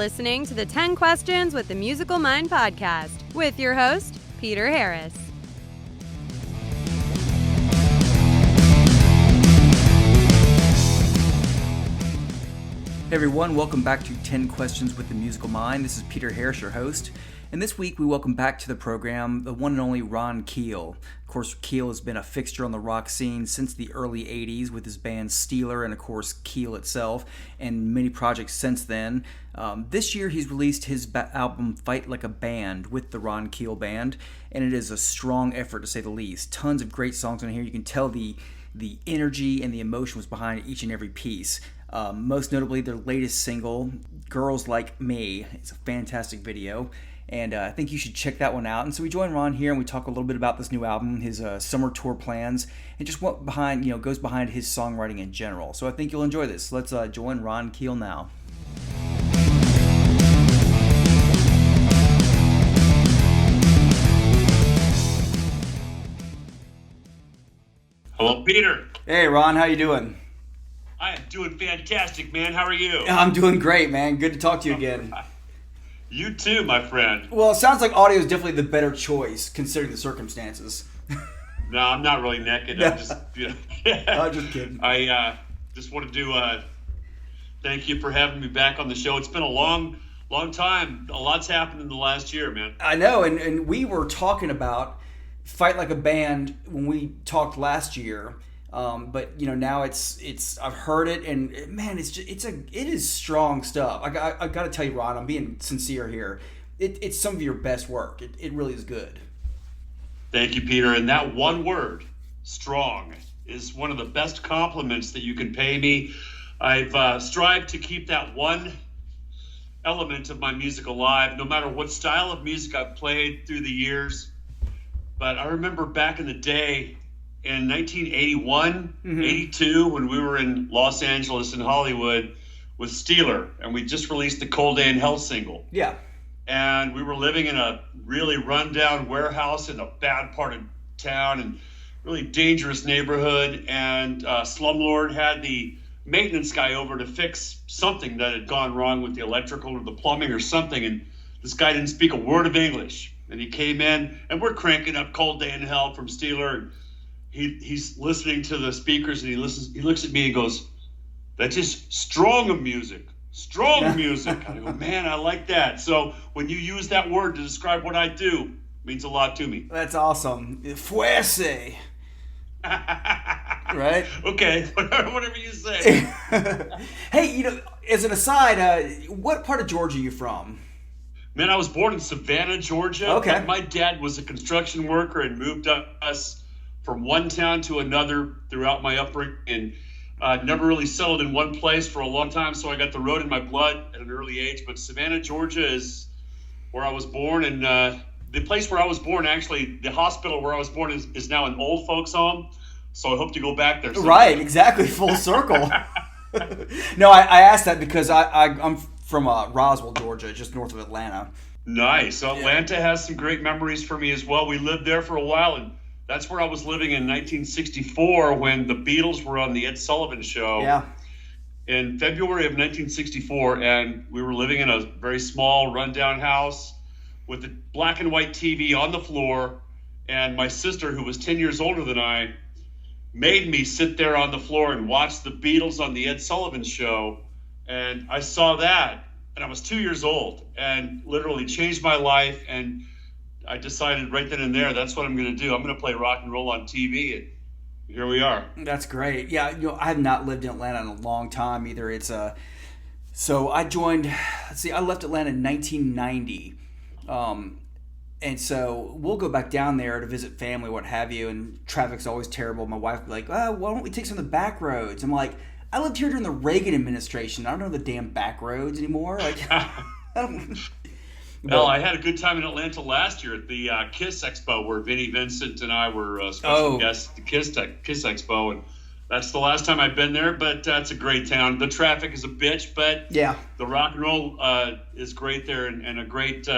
listening to the 10 Questions with the Musical Mind podcast with your host, Peter Harris. Hey everyone, welcome back to 10 Questions with the Musical Mind. This is Peter Harris, your host. And this week we welcome back to the program the one and only Ron Keel. Of course, Keel has been a fixture on the rock scene since the early 80s with his band Steeler and of course Keel itself, and many projects since then. This year he's released his album Fight Like a Band with the Ron Keel Band, and it is a strong effort to say the least. Tons of great songs on here. You can tell the energy and the emotion was behind each and every piece. Most notably their latest single, Girls Like Me. It's a fantastic video. And I think you should check that one out. And so we join Ron here and we talk a little bit about this new album, his summer tour plans, and just what goes behind his songwriting in general. So I think you'll enjoy this. Let's join Ron Keel now. Hello, Peter. Hey, Ron, how you doing? I am doing fantastic, man. How are you? I'm doing great, man. Good to talk to you again. You too, my friend. Well, it sounds like audio is definitely the better choice, considering the circumstances. No, I'm not really naked. I'm just, I'm just kidding. I just wanted to thank you for having me back on the show. It's been a long time. A lot's happened in the last year, man. I know, and we were talking about Fight Like a Band when we talked last year. But now it's I've heard it, and man, it is strong stuff. I got to tell you, Ron, I'm being sincere here. It's some of your best work. It really is good. Thank you, Peter. And that one word, strong, is one of the best compliments that you can pay me. I've strived to keep that one element of my music alive, no matter what style of music I've played through the years. But I remember back in the day, in 1981, 82, when we were in Los Angeles and Hollywood with Steeler, and we just released the Cold Day in Hell single. Yeah. And we were living in a really rundown warehouse in a bad part of town and really dangerous neighborhood. And Slumlord had the maintenance guy over to fix something that had gone wrong with the electrical or the plumbing or something. And this guy didn't speak a word of English. And he came in, and we're cranking up Cold Day in Hell from Steeler, and he's listening to the speakers, and he looks at me and goes, "That's just strong music. I go, man, I like that. So when you use that word to describe what I do, it means a lot to me. That's awesome. Fuese. Right? Okay, whatever you say. Hey, as an aside, what part of Georgia are you from? Man, I was born in Savannah, Georgia. Okay. But my dad was a construction worker and moved us from one town to another throughout my upbringing, and never really settled in one place for a long time, so I got the road in my blood at an early age. But Savannah, Georgia is where I was born, and the place where I was born, actually, the hospital where I was born is now an old folks home, so I hope to go back there someday. Right, exactly, full circle. No, I asked that because I'm from Roswell, Georgia, just north of Atlanta. Nice. Atlanta has some great memories for me as well. We lived there for a while, and that's where I was living in 1964 when the Beatles were on the Ed Sullivan Show. Yeah. In February of 1964, and we were living in a very small, rundown house with a black and white TV on the floor, and my sister, who was 10 years older than I, made me sit there on the floor and watch the Beatles on the Ed Sullivan Show, and I saw that, and I was 2 years old, and literally changed my life, and I decided right then and there, that's what I'm going to do. I'm going to play rock and roll on TV, and here we are. That's great. Yeah, I have not lived in Atlanta in a long time either. So I left Atlanta in 1990. And so we'll go back down there to visit family, what have you, and traffic's always terrible. My wife would be like, "Oh, why don't we take some of the back roads?" I'm like, I lived here during the Reagan administration. I don't know the damn back roads anymore. Like, I don't... Well, I had a good time in Atlanta last year at the KISS Expo, where Vinnie Vincent and I were special guests at the KISS Expo, and that's the last time I've been there. But it's a great town. The traffic is a bitch, but yeah, the rock and roll is great there, and a great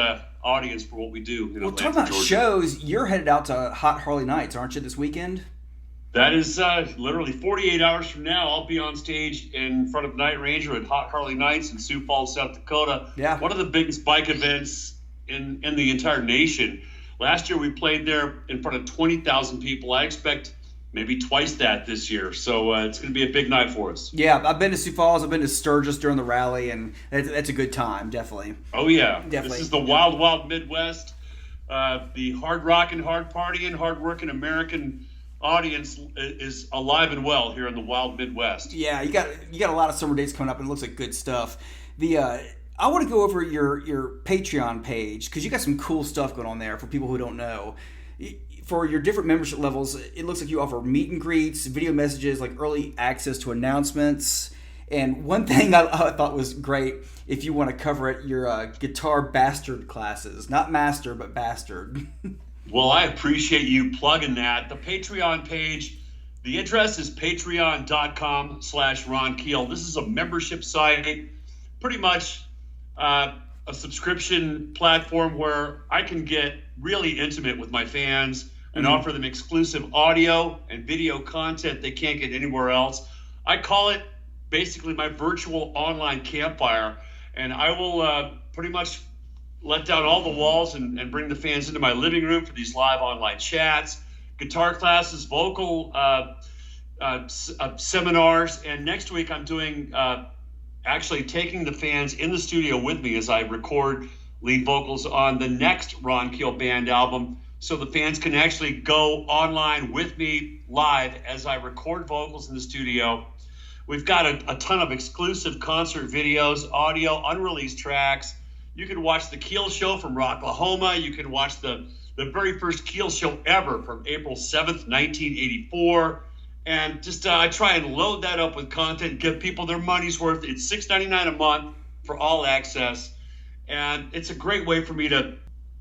audience for what we do in Atlanta, talking about Georgia. Shows, you're headed out to Hot Harley Nights, aren't you, this weekend? That is literally 48 hours from now. I'll be on stage in front of Night Ranger at Hot Harley Nights in Sioux Falls, South Dakota. Yeah. One of the biggest bike events in the entire nation. Last year we played there in front of 20,000 people. I expect maybe twice that this year. So it's going to be a big night for us. Yeah, I've been to Sioux Falls. I've been to Sturgis during the rally, and that's a good time, definitely. Oh, yeah. Definitely. This is the wild, wild Midwest. The hard rocking, hard partying, hard working American audience is alive and well here in the wild Midwest. Yeah, you got a lot of summer dates coming up, and it looks like good stuff. I want to go over your Patreon page because you got some cool stuff going on there for people who don't know. For your different membership levels, it looks like you offer meet and greets, video messages, like early access to announcements. And one thing I thought was great, if you want to cover it, your guitar bastard classes. Not master, but bastard. Well, I appreciate you plugging that. The Patreon page, the address is patreon.com/Ron Keel. This is a membership site, pretty much a subscription platform where I can get really intimate with my fans and offer them exclusive audio and video content they can't get anywhere else. I call it basically my virtual online campfire, and I will pretty much let down all the walls and bring the fans into my living room for these live online chats, guitar classes, vocal seminars, and next week I'm doing actually taking the fans in the studio with me as I record lead vocals on the next Ron Keel Band album, so the fans can actually go online with me live as I record vocals in the studio. We've got a ton of exclusive concert videos, audio, unreleased tracks. You can watch the Keel show from Rocklahoma. You can watch the very first Keel show ever from April 7th, 1984. And just I try and load that up with content, give people their money's worth. It's $6.99 a month for all access. And it's a great way for me to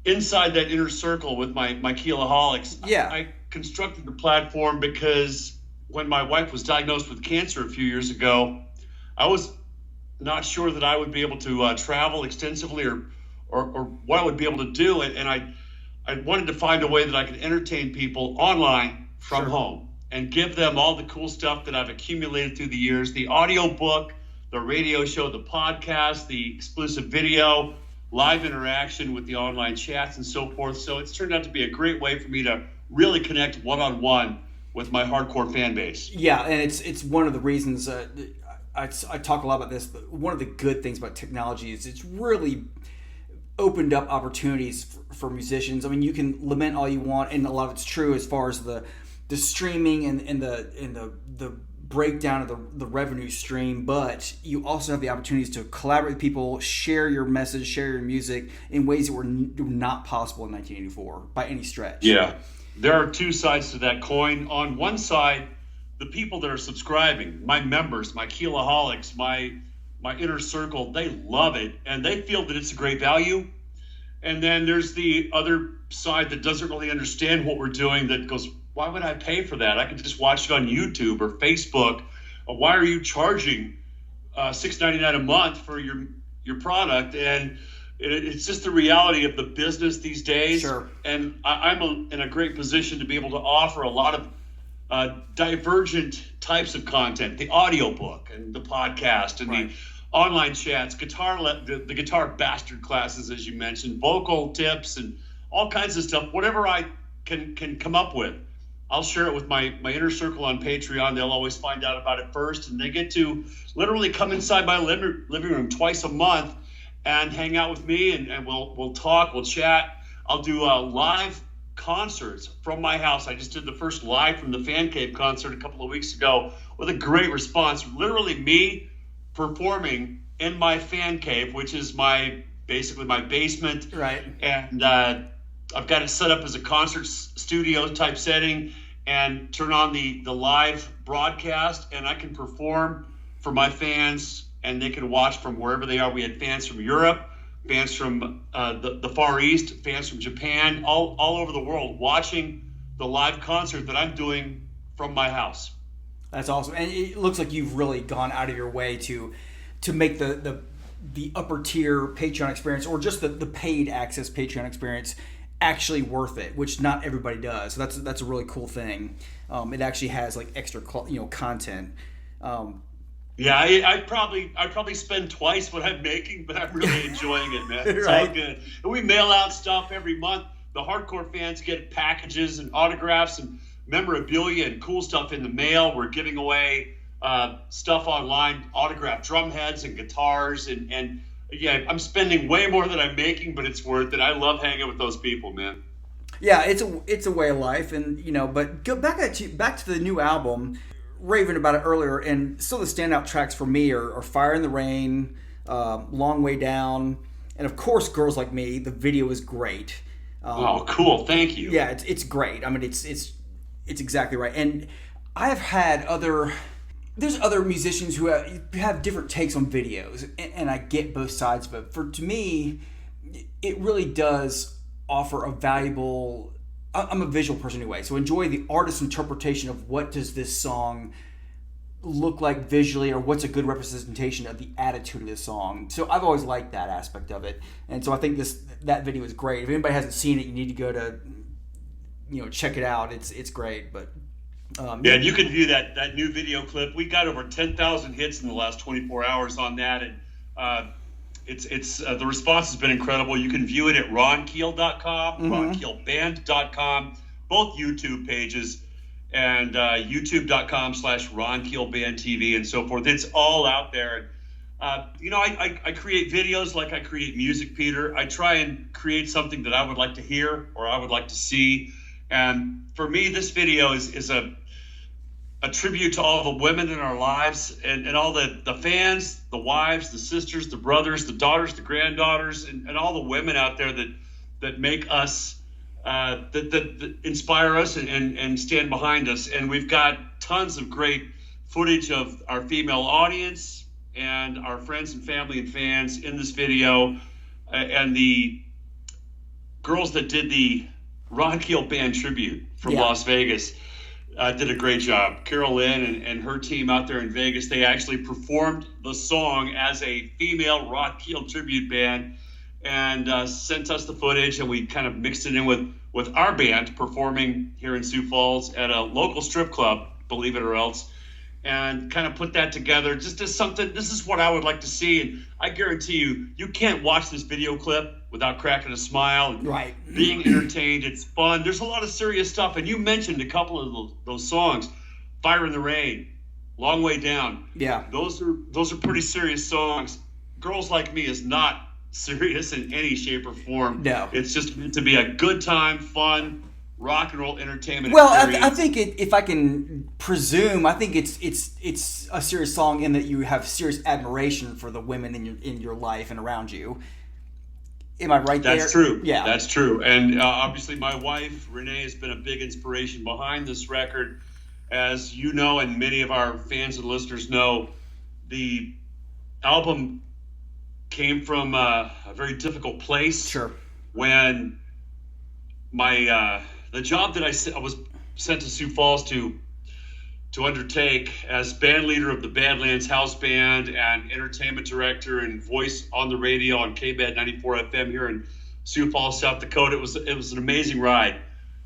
inside that inner circle with my Keelaholics. Yeah. I constructed the platform because when my wife was diagnosed with cancer a few years ago, I was not sure that I would be able to travel extensively or what I would be able to do. And I wanted to find a way that I could entertain people online from home and give them all the cool stuff that I've accumulated through the years, the audio book, the radio show, the podcast, the exclusive video, live interaction with the online chats and so forth. So it's turned out to be a great way for me to really connect one-on-one with my hardcore fan base. Yeah, and it's one of the reasons I talk a lot about this, but one of the good things about technology is it's really opened up opportunities for musicians. I mean, you can lament all you want, and a lot of it's true as far as the streaming and the breakdown of the revenue stream, but you also have the opportunities to collaborate with people, share your message, share your music in ways that were not possible in 1984 by any stretch. Yeah, there are two sides to that coin. On one side, the people that are subscribing, my members, my Keelaholics, my inner circle, they love it and they feel that it's a great value. And then there's the other side that doesn't really understand what we're doing, that goes, why would I pay for that? I could just watch it on YouTube or Facebook. Why are you charging $6.99 a month for your product? And it's just the reality of the business these days. Sure. And I'm in a great position to be able to offer a lot of divergent types of content, the audiobook and the podcast and the online chats, the guitar bastard classes, as you mentioned, vocal tips and all kinds of stuff. Whatever I can come up with, I'll share it with my inner circle on Patreon. They'll always find out about it first, and they get to literally come inside my living room twice a month and hang out with me, and we'll talk, we'll chat. I'll do live concerts from my house. I just did the first live from the Fan Cave concert a couple of weeks ago with a great response. Literally me performing in my fan cave, which is basically my basement. Right. And I've got it set up as a concert studio type setting, and turn on the live broadcast, and I can perform for my fans, and they can watch from wherever they are. We had fans from Europe, fans from the Far East, fans from Japan, all over the world watching the live concert that I'm doing from my house. That's awesome. And it looks like you've really gone out of your way to make the upper tier Patreon experience, or just the paid access Patreon experience, actually worth it, which not everybody does. So that's a really cool thing. It actually has like extra content. Yeah, I'd probably spend twice what I'm making, but I'm really enjoying it, man. It's Right. all good. And we mail out stuff every month. The hardcore fans get packages and autographs and memorabilia and cool stuff in the mail. We're giving away stuff online, autographed drum heads and guitars, and yeah, I'm spending way more than I'm making, but it's worth it. I love hanging with those people, man. Yeah, it's a way of life, and but go back to the new album. Raving about it earlier, and still the standout tracks for me are Fire in the Rain, Long Way Down, and of course Girls Like Me. The video is great. Oh, cool! Thank you. Yeah, it's great. I mean, it's exactly right. And I have had there's other musicians who have different takes on videos, and I get both sides of it. To me, it really does offer a valuable. I'm a visual person anyway, so enjoy the artist's interpretation of what does this song look like visually, or what's a good representation of the attitude of this song. So I've always liked that aspect of it, and so I think that video is great. If anybody hasn't seen it, you need to go to check it out. It's great. But yeah, and you can view that new video clip. We got over 10,000 hits in the last 24 hours on that, and it's the response has been incredible. You can view it at ronkeel.com, ronkeelband.com, both YouTube pages, and youtube.com/ronkeelbandtv and so forth. It's all out there. I create videos like I create music, Peter. I try and create something that I would like to hear or I would like to see. And for me, this video is a tribute to all the women in our lives and all the fans, the wives, the sisters, the brothers, the daughters, the granddaughters, and all the women out there that make us, that inspire us and stand behind us. And we've got tons of great footage of our female audience and our friends and family and fans in this video. And the girls that did the Ron Keel Band tribute from Las Vegas did a great job. Carol Lynn and her team out there in Vegas, they actually performed the song as a female Ron Keel tribute band and sent us the footage, and we kind of mixed it in with our band performing here in Sioux Falls at a local strip club, believe it or else, and kind of put that together just as something. This is what I would like to see, and I guarantee you can't watch this video clip without cracking a smile and right. being entertained. It's fun. There's a lot of serious stuff, and you mentioned a couple of those songs, Fire in the Rain, Long Way Down. Yeah. Those are pretty serious songs. Girls Like Me is not serious in any shape or form. No. It's just meant to be a good time, fun, rock and roll entertainment Well, experience. I think if I can presume, I think it's a serious song in that you have serious admiration for the women in your life and around you. Am I right there? That's true. Yeah. That's true. And obviously my wife, Renee, has been a big inspiration behind this record. As you know, and many of our fans and listeners know, the album came from a very difficult place. Sure. When the job that I was sent to Sioux Falls to undertake as band leader of the Badlands House Band and entertainment director and voice on the radio on KBAD 94 FM here in Sioux Falls, South Dakota. It was an amazing ride.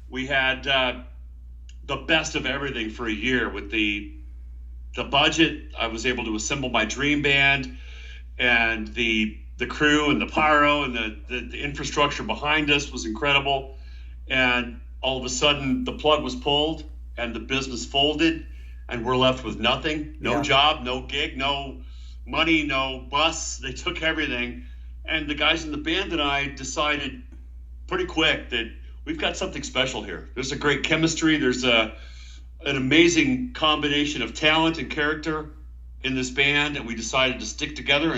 We had the best of everything for a year with the budget. I was able to assemble my dream band, and the crew and the pyro and the infrastructure behind us was incredible. And all of a sudden the plug was pulled and the business folded, and we're left with nothing. No job, no gig, no money, no bus. They took everything. And the guys in the band and I decided pretty quick that we've got something special here. There's a great chemistry. There's an amazing combination of talent and character in this band, and we decided to stick together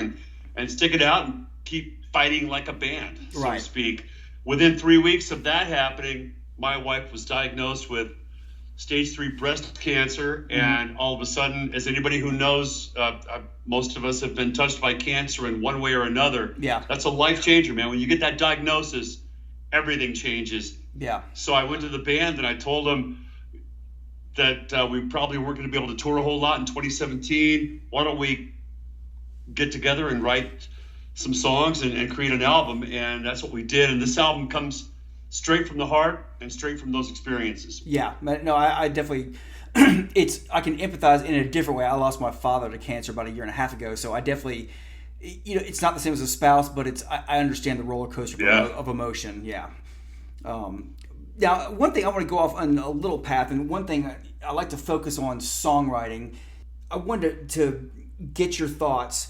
and stick it out and keep fighting like a band, so to speak. Within 3 weeks of that happening, my wife was diagnosed with stage 3 breast cancer, and all of a sudden, as anybody who knows, most of us have been touched by cancer in one way or another. Yeah. That's a life changer, man. When you get that diagnosis, everything changes. Yeah. So I went to the band and I told them that we probably weren't going to be able to tour a whole lot in 2017. Why don't we get together and write some songs and create an album? And that's what we did. And this album comes straight from the heart and straight from those experiences. Yeah, no, I definitely. I can empathize in a different way. I lost my father to cancer about a year and a half ago, so I definitely, it's not the same as a spouse, but I understand the roller coaster of emotion. Yeah. Now, one thing I want to go off on a little path, and one thing I like to focus on songwriting. I wanted to get your thoughts.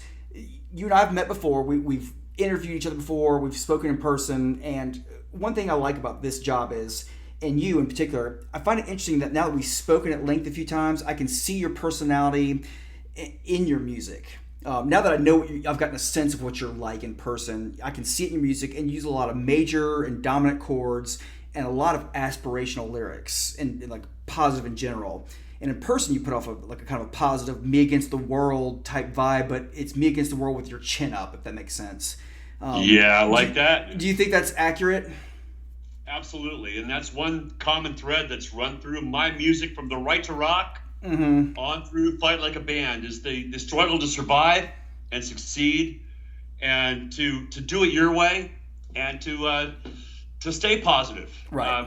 You and I have met before. We've interviewed each other before. We've spoken in person, and one thing I like about this job is, and you in particular, I find it interesting that now that we've spoken at length a few times, I can see your personality in your music. Now that I know I've gotten a sense of what you're like in person, I can see it in your music, and you use a lot of major and dominant chords and a lot of aspirational lyrics and like positive in general. And in person, you put off a kind of a positive, me against the world type vibe, but it's me against the world with your chin up, if that makes sense. I like that. Do you think that's accurate? Absolutely, and that's one common thread that's run through my music from the Right to Rock on through Fight Like a Band is the struggle to survive and succeed, and to do it your way, and to stay positive, right,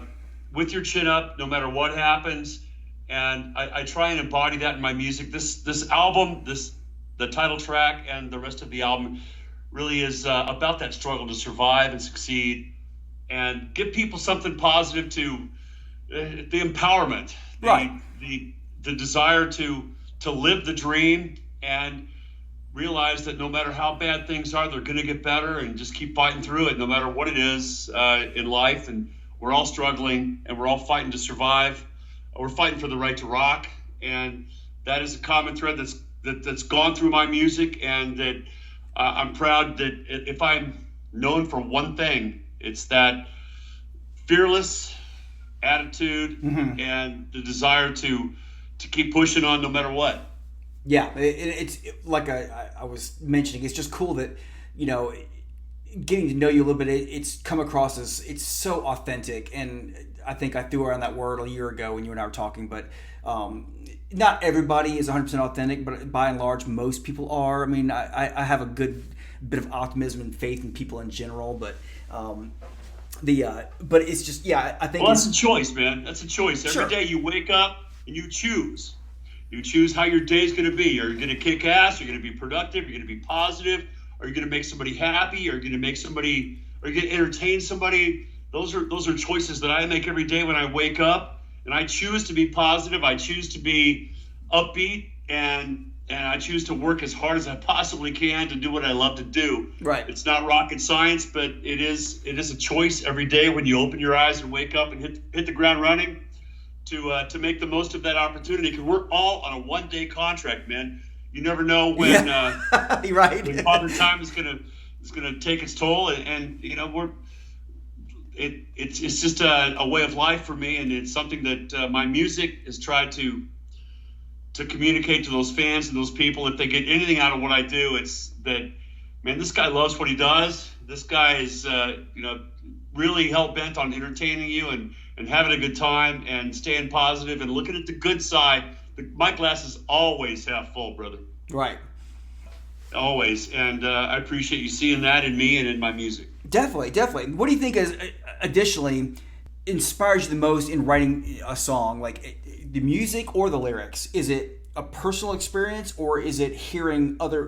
with your chin up, no matter what happens. And I try and embody that in my music. This album, the title track, and the rest of the album really is about that struggle to survive and succeed, and give people something positive to the empowerment, the desire to live the dream and realize that no matter how bad things are, they're going to get better, and just keep fighting through it no matter what it is in life. And we're all struggling, and we're all fighting to survive. We're fighting for the right to rock, and that is a common thread that's gone through my music, and that I'm proud that if I'm known for one thing, it's that fearless attitude and the desire to keep pushing on no matter what. Yeah, it's like I was mentioning, it's just cool that, getting to know you a little bit, it's come across as it's so authentic. And I think I threw around that word a year ago when you and I were talking, but not everybody is 100% authentic, but by and large, most people are. I mean, I have a good bit of optimism and faith in people in general, but but it's just, I think that's a choice, man. That's a choice. Every Sure. day you wake up and you choose. You choose how your day's going to be. Are you going to kick ass? Are you going to be productive? Are you going to be positive? Are you going to make somebody happy? Are you going to make somebody? Are you going to entertain somebody? Those are choices that I make every day when I wake up, and I choose to be positive. I choose to be upbeat, and I choose to work as hard as I possibly can to do what I love to do. Right. It's not rocket science, but it is a choice every day when you open your eyes and wake up and hit the ground running to make the most of that opportunity, because we're all on a one-day contract, man. You never know when right. when Father Time is gonna take its toll, and it's just a way of life for me, and it's something that my music has tried to communicate to those fans and those people. If they get anything out of what I do, it's that, man, this guy loves what he does. This guy is really hell-bent on entertaining you and having a good time and staying positive and looking at the good side. My glass is always half full, brother. Right. Always. And I appreciate you seeing that in me and in my music. Definitely. What do you think is additionally inspires you the most in writing a song? Like the music or the lyrics? Is it a personal experience, or is it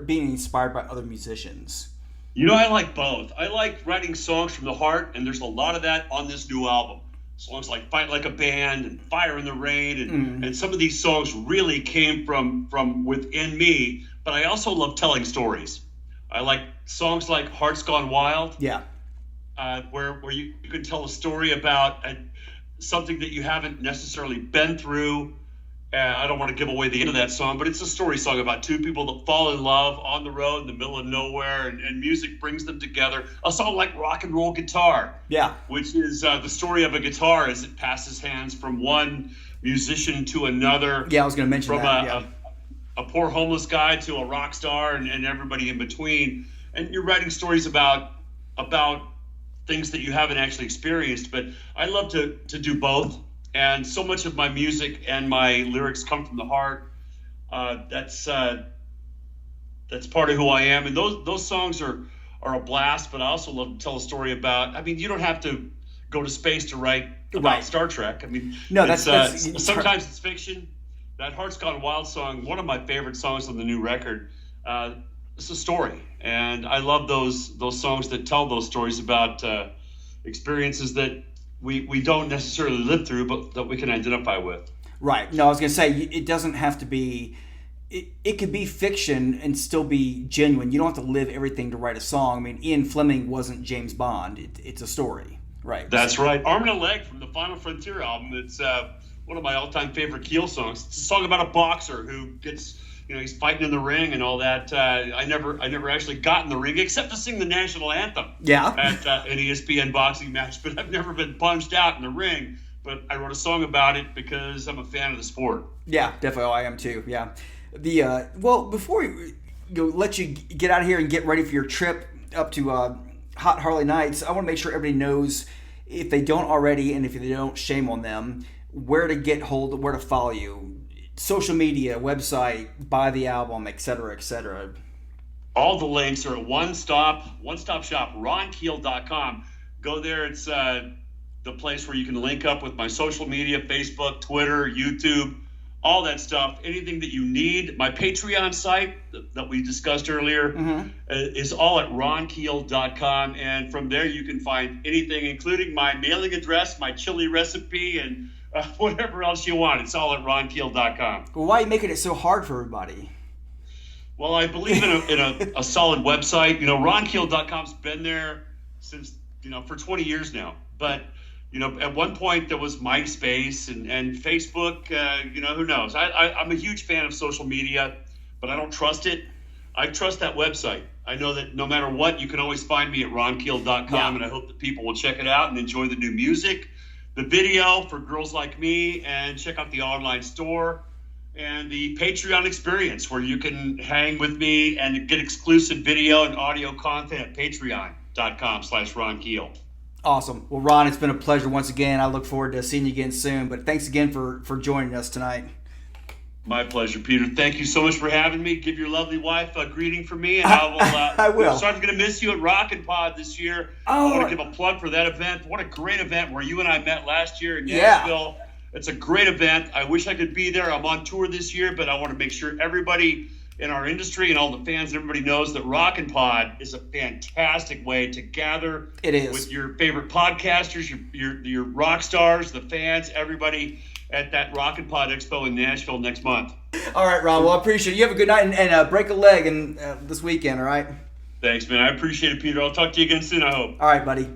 being inspired by other musicians? I like both. I like writing songs from the heart, and there's a lot of that on this new album. Songs like Fight Like a Band and Fire in the Rain, and some of these songs really came from within me. But I also love telling stories. I like songs like Heart's Gone Wild, where you can tell a story about something that you haven't necessarily been through. I don't want to give away the end of that song, but it's a story song about two people that fall in love on the road in the middle of nowhere, and music brings them together. A song like Rock and Roll Guitar, which is the story of a guitar as it passes hands from one musician to another. Yeah, I was going to mention that. From a poor homeless guy to a rock star and everybody in between. And you're writing stories about things that you haven't actually experienced. But I love to do both. And so much of my music and my lyrics come from the heart. That's part of who I am. And those songs are a blast, but I also love to tell a story about, you don't have to go to space to write about Right. Star Trek. I mean, No, it's, that's sometimes it's fiction. That Heart's Gone Wild song, one of my favorite songs on the new record. It's a story, and I love those songs that tell those stories about experiences that we don't necessarily live through, but that we can identify with. Right. No, I was going to say, it doesn't have to be, it could be fiction and still be genuine. You don't have to live everything to write a song. I mean, Ian Fleming wasn't James Bond. It's a story. Right. That's right. Arm and a Leg from the Final Frontier album. It's one of my all-time favorite Keel songs. It's a song about a boxer who gets, he's fighting in the ring and all that. I never actually got in the ring except to sing the national anthem. Yeah. At an ESPN boxing match, but I've never been punched out in the ring. But I wrote a song about it because I'm a fan of the sport. Yeah, definitely. I am too. Yeah. Well, before we let you get out of here and get ready for your trip up to Hot Harley Nights, I want to make sure everybody knows, if they don't already, and if they don't, shame on them, where to follow you. Social media, website, buy the album, etc., etc. All the links are at one-stop shop, ronkeel.com. Go there. It's the place where you can link up with my social media, Facebook, Twitter, YouTube, all that stuff. Anything that you need. My Patreon site that we discussed earlier is all at ronkeel.com. And from there you can find anything, including my mailing address, my chili recipe, and whatever else you want. It's all at ronkeel.com. Well, why are you making it so hard for everybody? Well, I believe in a solid website. ronkeel.com's been there since, for 20 years now. But at one point there was MySpace and Facebook. Who knows? I'm a huge fan of social media, but I don't trust it. I trust that website. I know that no matter what, you can always find me at ronkeel.com, yeah. And I hope that people will check it out and enjoy the new music, the video for girls like me, and check out the online store and the Patreon experience, where you can hang with me and get exclusive video and audio content at patreon.com/ronkeel. Awesome. Well, Ron, it's been a pleasure once again. I look forward to seeing you again soon. But thanks again for joining us tonight. My pleasure, Peter. Thank you so much for having me. Give your lovely wife a greeting from me, and I will. I will. So I'm going to miss you at Rockin' Pod this year. Oh, I want to give a plug for that event. What a great event where you and I met last year in Yeah. Nashville. It's a great event. I wish I could be there. I'm on tour this year, but I want to make sure everybody in our industry and all the fans, everybody knows that Rockin' Pod is a fantastic way to gather. It is. With your favorite podcasters, your rock stars, the fans, everybody at that Rockin' Pod Expo in Nashville next month. All right, Ron. Well, I appreciate it. You have a good night and break a leg this weekend, all right? Thanks, man. I appreciate it, Peter. I'll talk to you again soon, I hope. All right, buddy.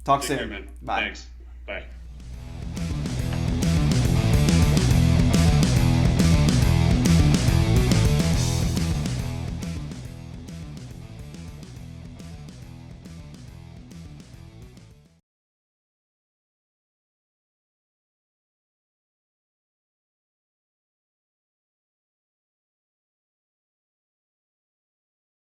Talk Take soon. care, man. Bye. Thanks. Bye.